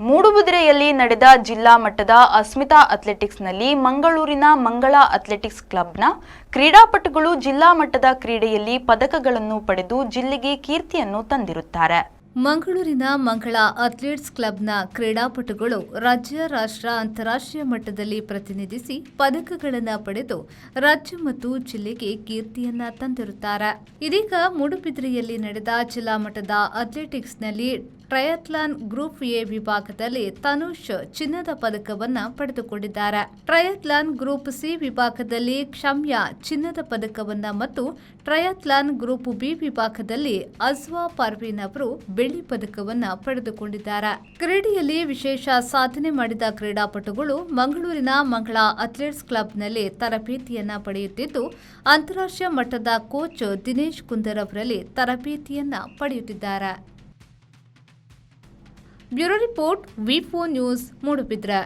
ಮೂಡುಬಿದಿರೆಯಲ್ಲಿ ನಡೆದ ಜಿಲ್ಲಾ ಮಟ್ಟದ ಅಸ್ಮಿತಾ ಅಥ್ಲೆಟಿಕ್ಸ್ನಲ್ಲಿ ಮಂಗಳೂರಿನ ಮಂಗಳ ಅಥ್ಲೆಟಿಕ್ಸ್ ಕ್ಲಬ್ನ ಕ್ರೀಡಾಪಟುಗಳು ಜಿಲ್ಲಾ ಮಟ್ಟದ ಕ್ರೀಡೆಯಲ್ಲಿ ಪದಕಗಳನ್ನು ಪಡೆದು ಜಿಲ್ಲೆಗೆ ಕೀರ್ತಿಯನ್ನು ತಂದಿರುತ್ತಾರೆ. ಮಂಗಳೂರಿನ ಮಂಗಳ ಅಥ್ಲೆಟಿಕ್ಸ್ ಕ್ಲಬ್ನ ಕ್ರೀಡಾಪಟುಗಳು ರಾಜ್ಯ, ರಾಷ್ಟ್ರ, ಅಂತಾರಾಷ್ಟ್ರೀಯ ಮಟ್ಟದಲ್ಲಿ ಪ್ರತಿನಿಧಿಸಿ ಪದಕಗಳನ್ನು ಪಡೆದು ರಾಜ್ಯ ಮತ್ತು ಜಿಲ್ಲೆಗೆ ಕೀರ್ತಿಯನ್ನ ತಂದಿರುತ್ತಾರೆ. ಇದೀಗ ಮೂಡುಬಿದಿರೆಯಲ್ಲಿ ನಡೆದ ಜಿಲ್ಲಾ ಮಟ್ಟದ ಅಥ್ಲೆಟಿಕ್ಸ್ನಲ್ಲಿ ಟ್ರಯಾಥ್ಲಾನ್ ಗ್ರೂಪ್ ಎ ವಿಭಾಗದಲ್ಲಿ ತನುಷ್ ಚಿನ್ನದ ಪದಕವನ್ನು ಪಡೆದುಕೊಂಡಿದ್ದಾರೆ. ಟ್ರಯಾಥ್ಲಾನ್ ಗ್ರೂಪ್ ಸಿ ವಿಭಾಗದಲ್ಲಿ ಕ್ಷಮ್ಯಾ ಚಿನ್ನದ ಪದಕವನ್ನು ಮತ್ತು ಟ್ರಯಾಥ್ಲಾನ್ ಗ್ರೂಪ್ ಬಿ ವಿಭಾಗದಲ್ಲಿ ಅಜ್ವಾ ಪರ್ವೀನ್ ಅವರು ಬೆಳ್ಳಿ ಪದಕವನ್ನು ಪಡೆದುಕೊಂಡಿದ್ದಾರೆ. ಕ್ರೀಡೆಯಲ್ಲಿ ವಿಶೇಷ ಸಾಧನೆ ಮಾಡಿದ ಕ್ರೀಡಾಪಟುಗಳು ಮಂಗಳೂರಿನ ಮಂಗಳ ಅಥ್ಲೆಟಿಕ್ಸ್ ಕ್ಲಬ್ನಲ್ಲಿ ತರಬೇತಿಯನ್ನ ಪಡೆಯುತ್ತಿದ್ದು, ಅಂತಾರಾಷ್ಟ್ರೀಯ ಮಟ್ಟದ ಕೋಚ್ ದಿನೇಶ್ ಕುಂದರ್ ಅವರಲ್ಲಿ ತರಬೇತಿಯನ್ನ ಪಡೆಯುತ್ತಿದ್ದಾರೆ. ಬ್ಯೂರೋ ರಿಪೋರ್ಟ್, ವಿ4 ನ್ಯೂಸ್, ಮೂಡುಬಿದಿರೆ.